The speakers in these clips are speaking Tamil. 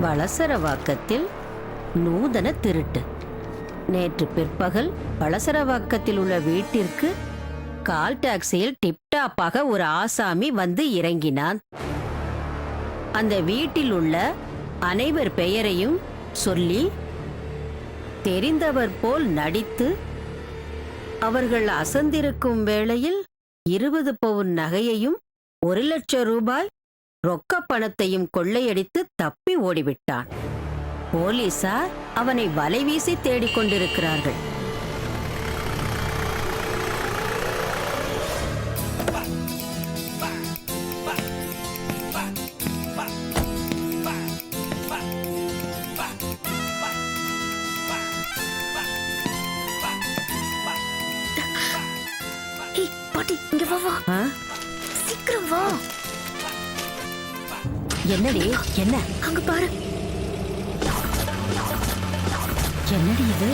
வளசரவாக்கத்தில் நூதன திருட்டு. நேற்று பிற்பகல் வளசரவாக்கத்தில் உள்ள வீட்டிற்கு கால் டாக்ஸியில் டிப்டாப்பாக ஒரு ஆசாமி வந்து இறங்கினான். அந்த வீட்டில் உள்ள அனைவர் பெயரையும் சொல்லி தெரிந்தவர் போல் நடித்து அவர்கள் அசந்திருக்கும் வேளையில் 20 பவுன் நகையையும் 1,00,000 ரூபாய் ரொக்க பணத்தையும் கொள்ளையடித்து தப்பி ஓடிவிட்டான். போலீசார் அவனை வலைவீசி தேடிக்கொண்டிருக்கிறார்கள். இங்க வா, சீக்கிரம் வா. என்னடி? என்ன? அங்க பாரு. என்னடி இது?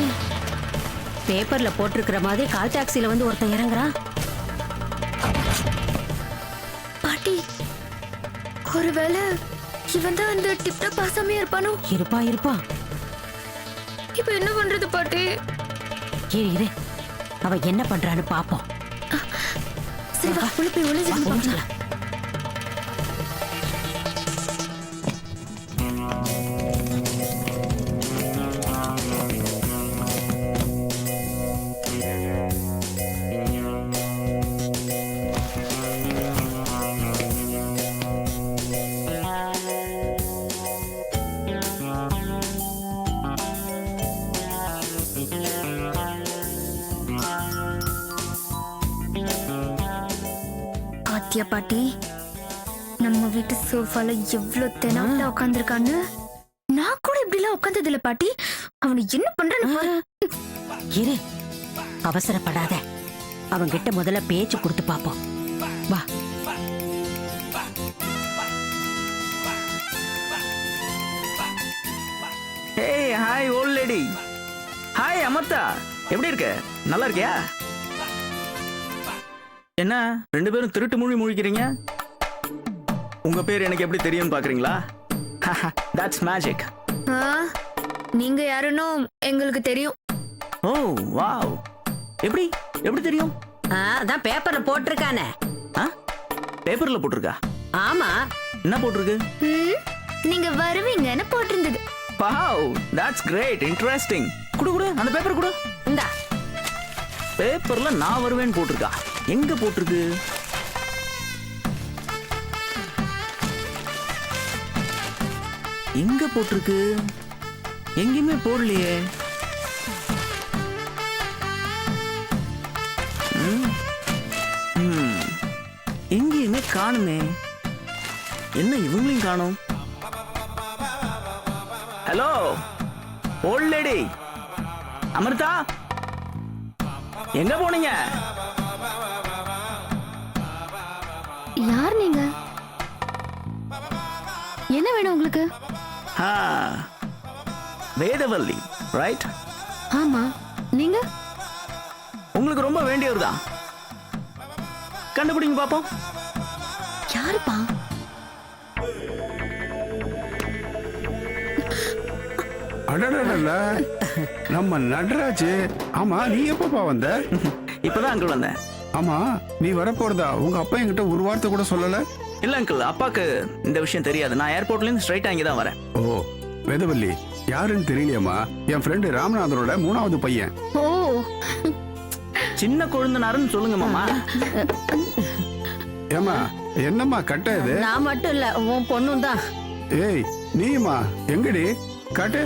பேப்பர்ல போட்டிருக்கிற மாதிரி கால் டாக்ஸில வந்து ஒருத்தன் இறங்குறான். பாட்டி, ஒருவேளை இவன் தான் அந்த டிப்டாப் ஆசாமியா இருப்பானோ? இருப்பான். இப்ப என்ன பண்றது பாட்டி? இரு, அவ என்ன பண்றான்னு பாப்போம். சரி வா, உள்ள போய் ஒளிஞ்சுக்கலாம். பாத்தியா பாட்டி, நம்ம வீட்டு சோஃபால எவ்வளவு தெனாவட்டா உட்காந்துருக்கான்னு. நான் கூட இப்படி எல்லாம் உட்காந்தது இல்ல பாட்டி. அவனை என்ன பண்றான்னு இரு, அவசரப்படாத. அவன்கிட்ட முதல்ல பேச்சு கொடுத்து பாப்போம். வா. Hey, hi old lady. Hi Amrita, எப்படி இருக்க? நல்லா இருக்கியா? என்ன ரெண்டு பேரும் திருட்டு மொழி முழிக்கிறீங்க? உங்க பேர் எனக்கு எப்படி தெரியும் பாக்குறீங்களா? That's magic. நீங்க யாருன்னு எங்களுக்கு தெரியும். ஓ வாவ், எப்படி தெரியும்? அதான் பேப்பர்ல போட்டிருக்கானே. பேப்பர்ல போட்டிருக்கா? ஆமா. என்ன போட்டிருக்கு? நீங்க வருவீங்கன்னு போட்டிருந்தது. Wow, that's great, interesting. குடு அந்த பேப்பர் குடு. இந்தா. பேப்பர்ல நான் வருவேன்னு போட்டிருக்கா. எங்க போட்டிருக்கு? எங்க போட்டிருக்கு? எங்கேயுமே போடலையே. எங்கேயுமே காணுமே. என்ன இவங்களையும் காணோம்? ஹலோ ஓல்ட் லேடி, அமிர்தா, எங்க போனீங்க? யார் நீங்க? என்ன வேணும் உங்களுக்கு? வேதவல்லி, ரைட்? ஆமா. நீங்க? உங்களுக்கு ரொம்ப வேண்டியவர் தான். கண்டுபிடிங்க பாப்போம். யாருப்பா? அடடடல, நம்ம நடராஜ். ஆமா, நீ எப்பப்பா வந்த? இப்பதான் அங்கிள் வந்தேன். ஆமா, நீ வரப்போறதா உங்க அப்பா என்கிட்ட ஒரு வார்த்தை கூட சொல்லல? இல்ல அங்கிள், அப்பாக்கு இந்த விஷயம் தெரியாது. நான் ஏர்போர்ட்ல இருந்து ஸ்ட்ரைட்டா இங்க தான் வரேன். ஓ, வேதவல்லி யாருன்னு தெரியலையம்மா. என் ஃப்ரெண்டு ராமநாதனோட 3வது பையன். ஓ, சின்ன கொழுந்தனாருன்னு சொல்லுங்க மாமா. ஏமா, என்னம்மா கட்ட இது? நான் மட்டும் இல்ல, உன் பொண்ணும் தான். ஏய், நீமா எங்கடி கட்டு?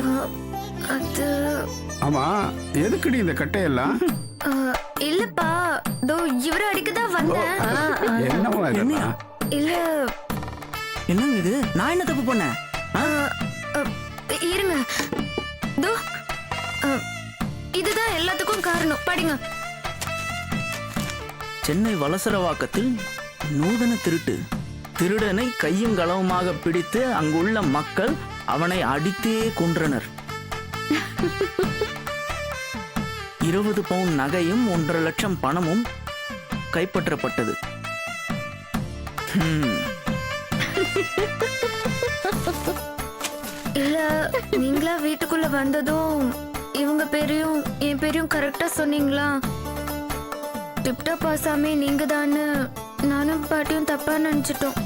அது ஆமா, எதுக்குடி இந்த கட்டையெல்லாம்? இல்லப்பா, தோ இவரை அடிக்கதான் வந்தேன். என்னம்மா இதெல்லாம்? இல்ல, என்னங்க இது? நான் என்ன தப்பு பண்ணேன்? இருங்க. தோ இதுதான் எல்லாத்துக்கும் காரணம். படிங்க. சென்னை வளசரவாக்கத்தில் நூதன திருட்டு. திருடனை கையும் களவுமாக பிடித்து அங்குள்ள மக்கள் அவனை அடித்தே கொன்றனர். 20 பவுன் நகையும் 1.5 லட்சம் பணமும் கைப்பற்றப்பட்டது. இல்ல, இல்ல நீங்களா வீட்டுக்குள்ள வந்ததும் இவங்க பேரையும் என் பேரையும் கரெக்டா சொன்னீங்களா? டிப்டாப் ஆசாமே நீங்க தான்னு நானும் பாட்டியும் தப்பா நினைச்சிட்டோம்.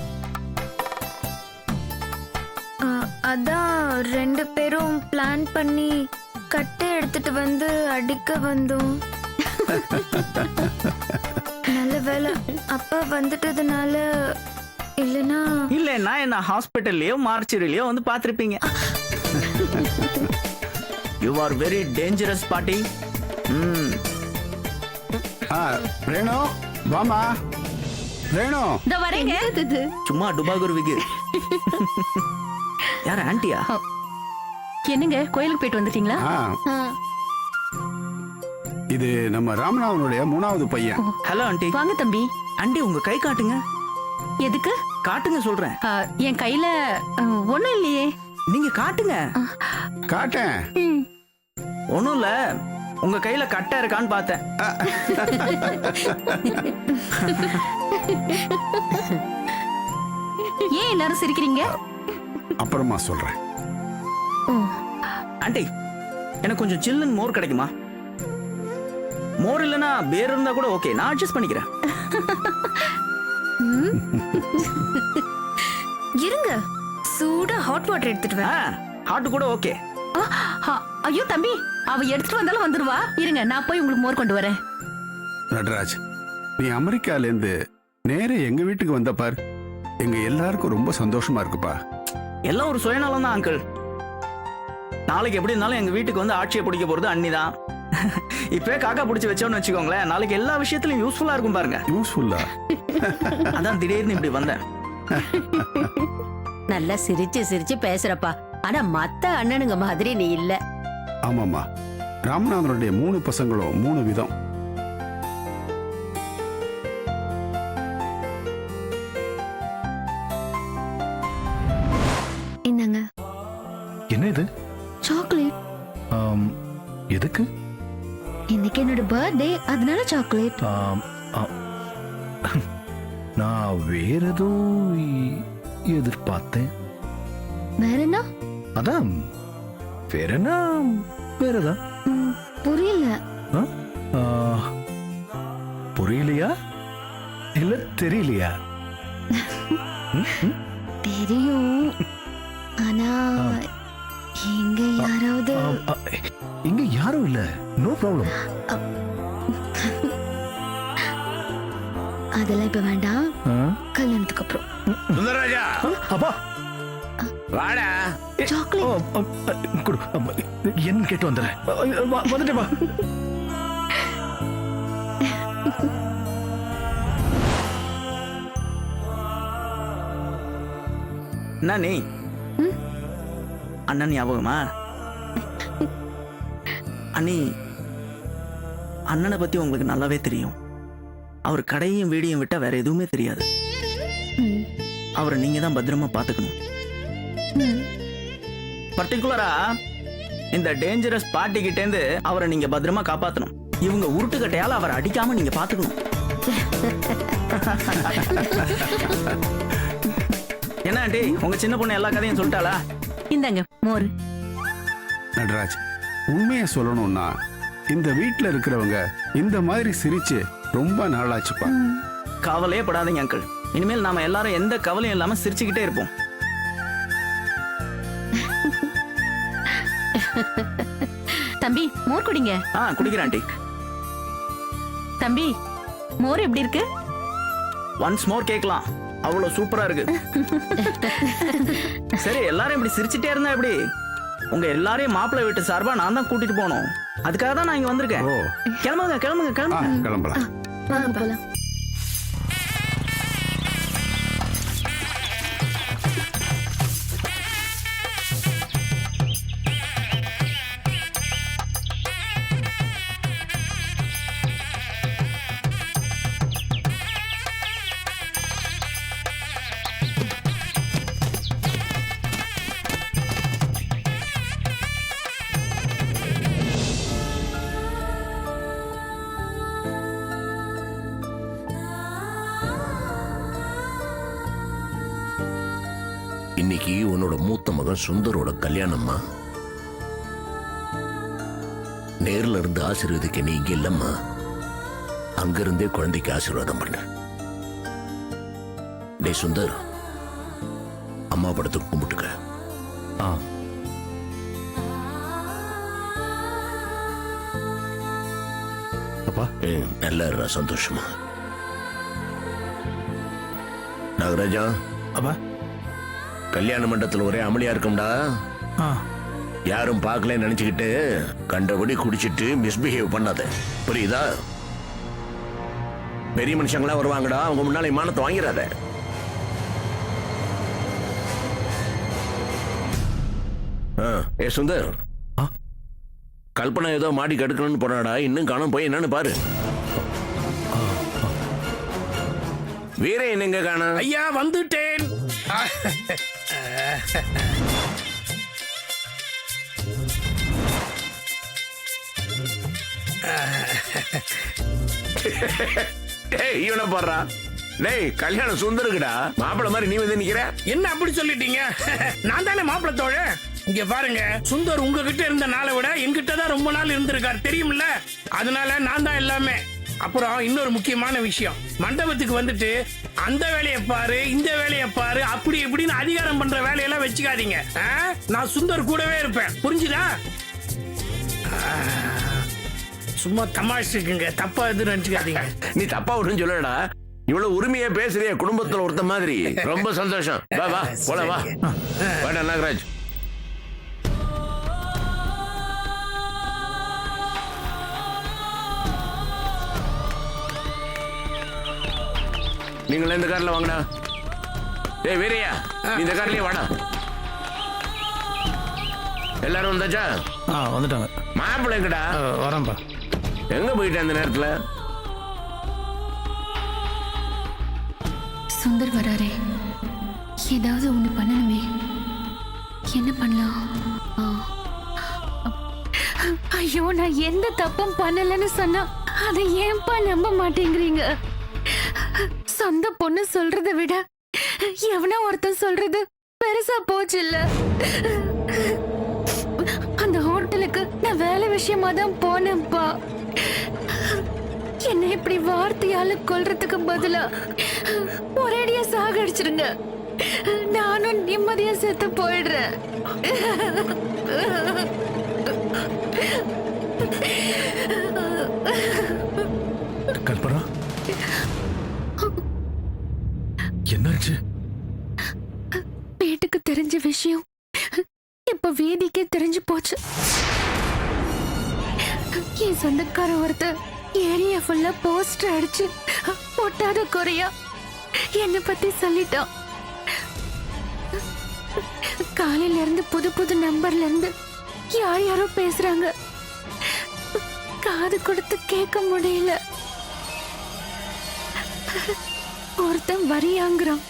அதான் 2 பேரும் பிளான் பண்ணி கட்டை எடுத்துட்டு வந்து அடிக்க வந்தோம். நல்ல வேலை அப்பா வந்துட்டதுனால, இல்லனா இல்லைன்னா என்ன ஹாஸ்பிட்டல்லையோ மார்ச்சரிலையோ வந்து பார்த்துருப்பீங்க. யூ ஆர் வெரி டேஞ்சரஸ் பாட்டி. ரேணு வாமா. ரேணு இந்த வரேங்க. சும்மா டுபாகுருவிக்கு. யார் ஆன்ட்டியா? என்னங்க கோயிலுக்கு போயிட்டு வந்துட்டீங்களா? இது நம்ம ராமநாதனுடைய 3வது பையன். Hello aunty. வாங்க தம்பி. ஆண்டி உங்க கை காட்டுங்க. எதுக்கு? காட்டுங்க சொல்றேன். என் கையில ஒண்ணும் இல்லையே. நீங்க காட்டுங்க. காட்டேன். ஒண்ணும் இல்ல, உங்க கையில கட்டை இருக்கான்னு பார்த்தேன். ஏன் எல்லாரும் சிரிக்கிறீங்க? அப்புறமா சொல்றேன். ஆண்டி எனக்கு கொஞ்சம் சில்லுன்னு மோர் கிடைக்குமா? மோர் இல்லனா பேர் இருந்தா கூட ஓகே, நான் அட்ஜஸ்ட் பண்ணிக்கிறேன். இருங்க, சூடா ஹாட் வாட்டர் எடுத்துட்டு வா. ஹாட் கூட ஓகே. ஐயோ தம்பி, அவ எடுத்துட்டு வந்தாலும் வந்துருவா. இருங்க, நான் போய் உங்களுக்கு மோர் கொண்டு வரேன். நடராஜ், நீ அமெரிக்கால இருந்து நேரே எங்க வீட்டுக்கு வந்த பார், எங்க எல்லாருக்கும் ரொம்ப சந்தோஷமா இருக்குப்பா. எல்லாம் ஒரு சுயநலம் தான் அங்கிள். நாளைக்கு எப்படி இருந்தாலும் எங்க வீட்டுக்கு வந்து ஆட்சியை பிடிக்க போறது அண்ணி தான். இப்பவே காக்கா பிடிச்சி வச்சோன்னு வச்சுக்கோங்களேன், நாளைக்கு எல்லா விஷயத்திலும் யூஸ்ஃபுல்லா இருக்கும் பாருங்க. யூஸ்ஃபுல்லா? அதான் திடீர்னு இப்படி வந்தேன். நல்லா சிரிச்சு சிரிச்சு பேசுறப்பா. ஆனா மத்த அண்ணனுங்க மாதிரி நீ இல்ல. ஆமாமா, ராமநாதனுடைய 3 பசங்களும் 3 விதம். இந்தாங்க. என்ன இது? சாக்லேட். எதுக்கு? இன்னைக்கு என்னோட பர்த்டே, அதனால சாக்லேட். நான் வேற ஏதோ எதிர்பார்த்தேன். வேற என்ன? அதான் வேற என்ன, வேறதான். புரியல. புரியலையா இல்ல தெரியலையா? தெரியும், ஆனா இங்க யாராவது. இங்க யாரும் இல்ல, நோ ப்ராப்ளம். அதெல்லாம் இப்ப வேண்டாம், கல்யாணத்துக்கு அப்புறம். சுந்தரராஜா, அப்பா வாடா. சாக்லேட் கொடு. என்ன கேட்டு வந்துடுறேன். வந்துட்டேப்பா. என்ன நீ அண்ணன் ஞாபகமா? அண்ணி, அண்ணனை பத்தி உங்களுக்கு நல்லாவே தெரியும். அவர் கடையும் வீடியும் விட்டா வேற எதுவுமே தெரியாது. அவரை நீங்க தான் பத்திரமா பாத்துக்கணும். பர்டிகுலரா இந்த டேஞ்சரஸ் பார்ட்டி கிட்ட இருந்து அவரை நீங்க பத்திரமா காப்பாத்தணும். இவங்க உருட்டுக்கட்டையால அவரை அடிக்காம நீங்க பாத்துக்கணும். என்ன ஆண்டி, உங்க சின்ன பொண்ணு எல்லா கதையும் சொல்லிட்டாளா? இந்தாங்க மோர். நடராஜ், உண்மையை சொல்லணும்னா இந்த வீட்டுல இருக்கிறவங்க இந்த மாதிரி சிரிச்சு ரொம்ப நாளாச்சுப்பா. கவலையே படாதீங்க அங்கிள், இனிமேல் நாம எல்லாரும் எந்த கவலையும் இல்லாம சிரிச்சுக்கிட்டே இருப்போம். தம்பி மோர் குடிங்க. குடிக்கிறேன் ஆண்டி. தம்பி மோர் எப்படி இருக்கு? ஒன்ஸ் மோர் கேட்கலாம், அவ்வளவு சூப்பரா இருக்கு. சரி, எல்லாரும் இப்படி சிரிச்சுட்டே இருந்தா எப்படி? உங்க எல்லாரையும் மாப்பிள்ளை வீட்டு சார்பா நான் தான் கூட்டிட்டு போனோம். அதுக்காக தான் நான் இங்க வந்திருக்கேன். கிளம்புங்க கிளம்புங்க கிளம்புங்க. கிளம்பலாம். வாங்க போலாம். இன்னைக்கு உன்னோட மூத்த மகன் சுந்தரோட கல்யாணம்மா. நேர்ல இருந்து ஆசீர்வதிக்க நீ இங்க இல்லம்மா. அங்கிருந்தே குழந்தைக்கு ஆசீர்வாதம் பண்ண. டேய் சுந்தர், அம்மா படத்துக்கு கும்பிட்டுக்க. ஆ அப்பா. நல்லா இருடா, சந்தோஷமா. நாகராஜா, அப்பா. கல்யாண மண்டபத்தில் ஒரே அமளியா இருக்கும்டா. யாரும் பார்க்கல நினைச்சுக்கிட்டு கண்டபடி குடிச்சிட்டு மிஸ்பிஹேவ் பண்ணாத, புரியுதா? பெரிய மனுஷங்களா வருவாங்கடா, அவங்க முன்னால இமானத்தை வாங்கிறாத. ஏ சுந்தர், கல்பனா ஏதோ மாடி கெடுக்கணும்னு போனாடா, இன்னும் காணோம். போய் என்னன்னு பாரு. வீரே என்னங்க காணோம்? ஐயா வந்துட்டேன். டேய் இவனை பாடுறா. டேய் கல்யாணம் சுந்தருக்குடா. மாப்பிள்ள மாதிரி நீ வந்து நிக்கிற. என்ன அப்படி சொல்லிட்டீங்க? நான் தானே மாப்பிள்ள தோழன். இங்க பாருங்க, சுந்தர் உங்ககிட்ட இருந்த நாளை விட என்கிட்ட தான் ரொம்ப நாள் இருந்திருக்காரு, தெரியுமில்ல? அதனால நான் தான் எல்லாமே. அப்புறம் இன்னொரு முக்கியமான விஷயம், மண்டபத்துக்கு வந்துட்டு அந்த வேலையை பாரு, இந்த வேலையை பாரு, அப்படி இப்படின்னு அதிகாரம் பண்ற வேலையெல்லாம் வச்சுக்காதீங்க. நான் சுந்தர் கூடவே இருப்பேன், புரிஞ்சுதா? சும்மா தமாஷுக்குங்க, தப்பா எதுவும் நினைச்சுக்காதீங்க. நீ தப்பா ஒன்றும் சொல்லடா. இவ்வளவு உரிமையா பேசுறிய குடும்பத்துல ஒருத்த மாதிரி. ரொம்ப சந்தோஷம். வா வா போல வா. வாடா நாகராஜ். நீங்கள இந்த கார்ல வாங்கடா. ஏய் வீரையா, நீ இந்த கார்லயே வாடா. எல்லாரும் வந்தாச்சா? வந்துட்டாங்க. மாப்பிள்ளை எங்கடா? வரேன்பா. எங்க போயிட்டேன் அந்த நேரத்துல? சுந்தர் வராரே, ஏதாவது ஒண்ணு பண்ணணுமே. என்ன பண்ணலாம்? ஐயோ, நான் எந்த தப்பும் பண்ணலன்னு சொன்னா அதை ஏன்பா நம்ப மாட்டேங்கிறீங்க? சொந்த பொண்ணு சொல்றதை விட எவனா ஒருத்தன் சொல்றது பெருசா போச்சு இல்ல? அந்த ஹோட்டலுக்கு நான் வேலை விஷயமா தான் போனேன்ப்பா. என்ன இப்படி வார்த்தையால கொல்றதுக்கு பதிலா ஒரேடியா சாகடிச்சிருங்க, நானும் நிம்மதியா செத்து போயிடுறேன். கல்பனா, என்னாச்சு? வீட்டுக்கு தெரிஞ்ச விஷயம் இப்ப வீதிக்கே தெரிஞ்சு போச்சு. என் சொந்தக்கார ஒருத்தர் ஏரியா ஃபுல்லா போஸ்டர் அடிச்சு ஒட்டாத குறையா என்ன பத்தி சொல்லிட்டான். காலையில இருந்து புது புது நம்பர்ல இருந்து யார் யாரோ பேசுறாங்க, காது கொடுத்து கேட்க முடியல. ஒருத்தன் வரியாங்கிறான்,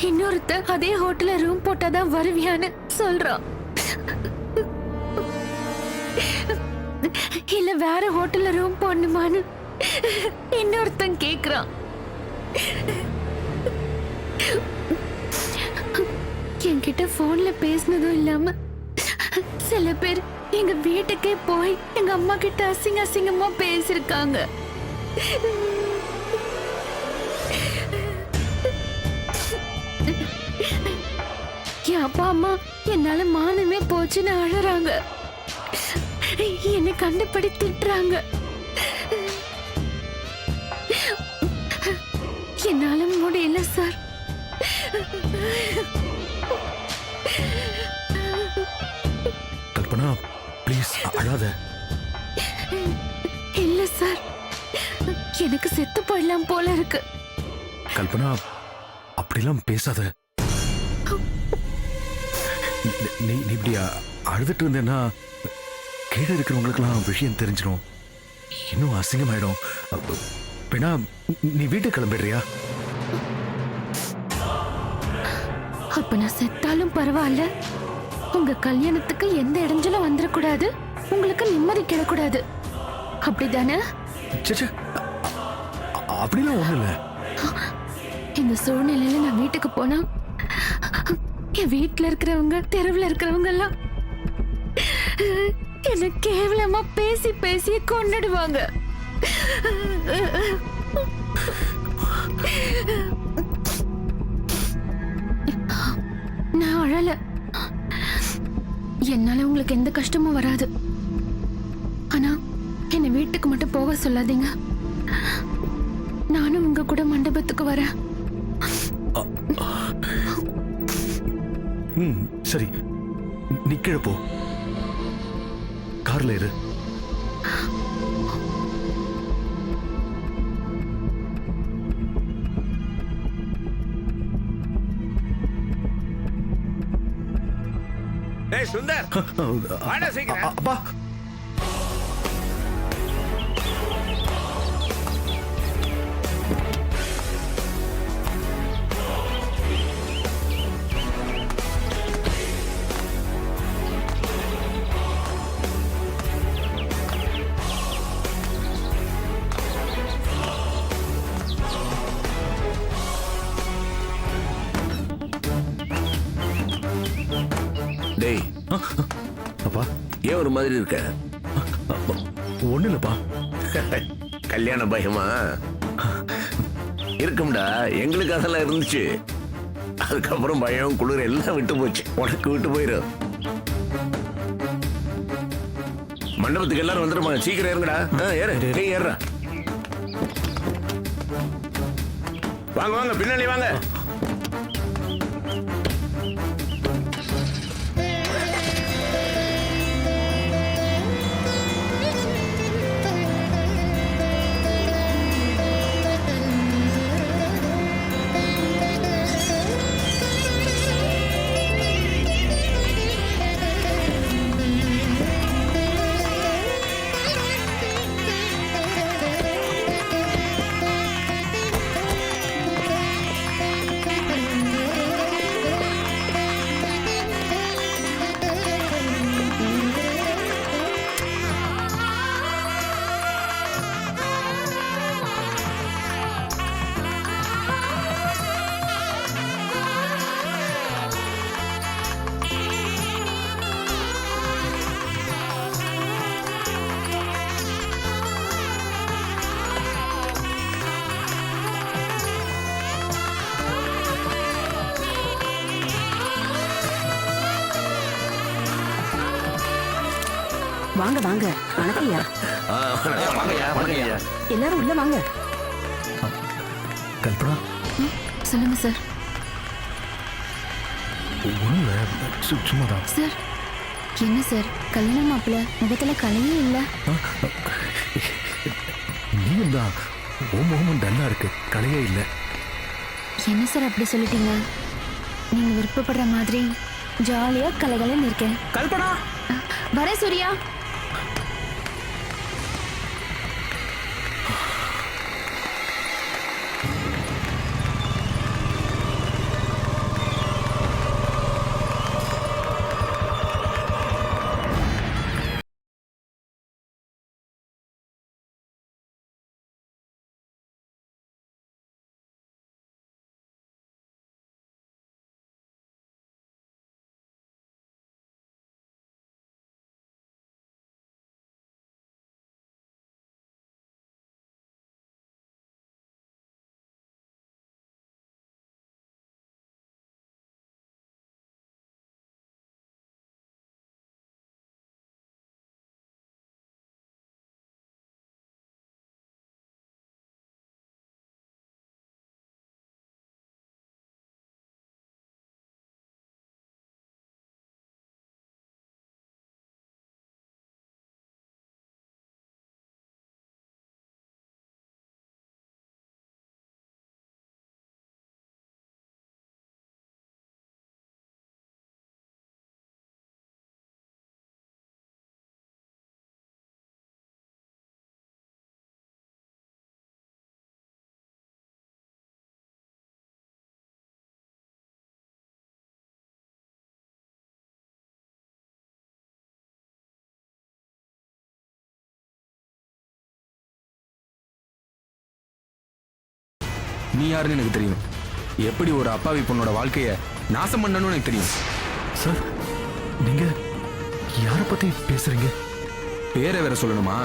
இன்னொருத்தன் அதே ஹோட்டல்ல ரூம் போட்டாதான் வருவியான்னு சொல்றான். இல்ல வேற ஹோட்டல்ல ரூம் போடணுமான்னு இன்னொருத்தன் கேக்குறான். என்கிட்ட போன்ல பேசினதும் இல்லாம சில பேர் எங்க வீட்டுக்கே போய் எங்க அம்மா கிட்ட அசிங்க அசிங்கமா பேசிருக்காங்க. என் அப்பா அம்மா என்னால மானமே போச்சுன்னு அழறாங்க, என்னை கண்டுபடி திட்டுறாங்க. என்னால முடியல சார். கல்பனா ப்ளீஸ் அழாத. இல்ல சார், எனக்கு செத்து போயிடலாம் போல இருக்கு. கல்பனா அப்படிலாம் பேசாத. நீ இப்படி அழுதுட்டு இருந்தேன்னா கீழே இருக்கிறவங்களுக்கெல்லாம் விஷயம் தெரிஞ்சிடும், இன்னும் அசிங்கமாயிடும். வேணா நீ வீட்டுக்கு கிளம்பிடுறியா? அப்ப நான் செத்தாலும் பரவாயில்ல, உங்க கல்யாணத்துக்கு எந்த இடைஞ்சலும் வந்துடக்கூடாது, உங்களுக்கு நிம்மதி கிடக்கூடாது, அப்படிதானே? சே, அப்படிலாம் ஒண்ணு இல்ல. இந்த சூழ்நிலையில நான் வீட்டுக்கு போனா என் வீட்டுல இருக்கிறவங்க தெருவுல இருக்கிறவங்க எல்லாம் என்ன கேவலமா பேசி பேசி கொன்னுடுவாங்க. நான் அழல. என்னால உங்களுக்கு எந்த கஷ்டமும் வராது. ஆனா என்னை வீட்டுக்கு மட்டும் போக சொல்லாதீங்க. நானும் உங்க கூட மண்டபத்துக்கு வரேன். சரி, நிக்கிழ போ, கார்ல இரு. டேய் சுந்தர், வாடா சீக்கிரம். அப்பா, டேய், அப்பா, ஏன் ஒரு மாதிரி இருக்க? ஒண்ணு இல்லப்பா. கல்யாண பயமா இருக்கும்டா, எங்களுக்கு அதெல்லாம் இருந்துச்சு. அதுக்கப்புறம் பயம் குளிர் எல்லாம் விட்டு போச்சு. உனக்கு விட்டு போயிரும். மண்டபத்துக்கு எல்லாரும் வந்துருமா? சீக்கிரம் ஏறுங்கடா. ஏறு, நீ ஏறுறா. வாங்க வாங்க, பின்னாடி வாங்க. வாங்க வாங்க. வணக்கம்யா. வாங்கய்யா, வாங்கய்யா. எல்லாரும் உள்ள வாங்க. கல்பனா, சொல்லுங்க சார். ஒண்ணு இல்ல, சும்மாதான். சார், என்ன சார் கல்யாண மாப்பிள்ள முகத்துல கலையே இல்ல? நீயும் தான், உன் முகமும் டல்லா இருக்கு, கலையே இல்ல. என்ன சார் அப்படி சொல்லிட்டீங்க? நீங்க விருப்பப்படுற மாதிரி ஜாலியா கலகலன்னு இருக்கேன். கல்பனா, வரேன் சூர்யா. நீ யாருன்னு எனக்கு தெரியும். எப்படி ஒரு அப்பாவி பொண்ணோட வாழ்க்கைய நாசம் பண்ணணும்னு எனக்கு தெரியும். சார் நீங்க யாரை பத்தி பேசுறீங்க? பேரை வேற சொல்லணுமா?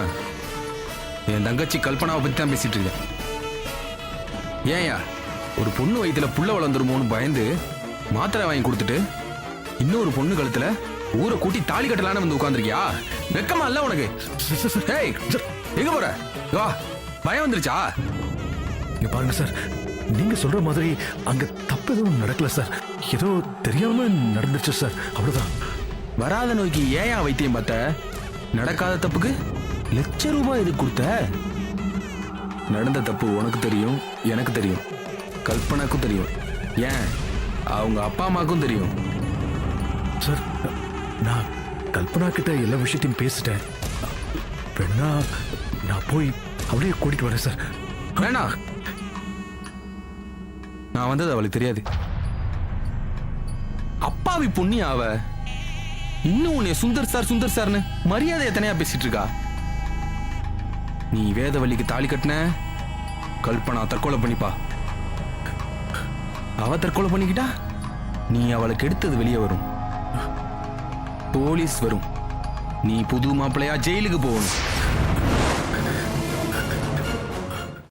என் தங்கச்சி கல்பனாவை பத்தி தான் பேசிட்டு இருக்கேன். ஏன்யா ஒரு பொண்ணு வயித்துல புள்ள வளர்ந்துருமோன்னு பயந்து மாத்திரை வாங்கி கொடுத்துட்டு இன்னொரு பொண்ணு கழுத்துல ஊரை கூட்டி தாலி கட்டலான்னு வந்து உட்காந்துருக்கியா? வெக்கமா இல்ல உனக்கு? ஏய், எங்க போற? வா, பயம் வந்துருச்சா? இங்க பாருங்க சார், நீங்க சொல்ற மாதிரி அங்க தப்பு எதுவும் நடக்கல சார். ஏதோ தெரியாம நடந்துச்சு சார், அவ்வளவுதான். வராத நோய்க்கு ஏன் வைத்தியம் பார்த்த? நடக்காத தப்புக்கு ₹1,00,000 எதுக்கு கொடுத்த? நடந்த தப்பு உனக்கு தெரியும், எனக்கு தெரியும், கல்பனாக்கும் தெரியும், ஏன் அவங்க அப்பா அம்மாக்கும் தெரியும். சார் நான் கல்பனா கிட்ட எல்லா விஷயத்தையும் பேசிட்டேன். வேணா நான் போய் அவளையே கூட்டிட்டு வரேன் சார். வேணா, நான் வந்தது அவளுக்கு தெரியாது. அப்பாவி பொண்ணி அவ இன்னும் உன்னை சுந்தர் சார்னு மரியாதை எத்தனையா பேசிட்டு இருக்கா. நீ வேதவல்லிக்கு தாலி கட்டின, கல்பனா தற்கொலை பண்ணிப்பா. அவ தற்கொலை பண்ணிக்கிட்டா நீ அவளுக்கு எடுத்தது வெளியே வரும், போலீஸ் வரும், நீ புது மாப்பிள்ளையா ஜெயிலுக்கு போகணும்.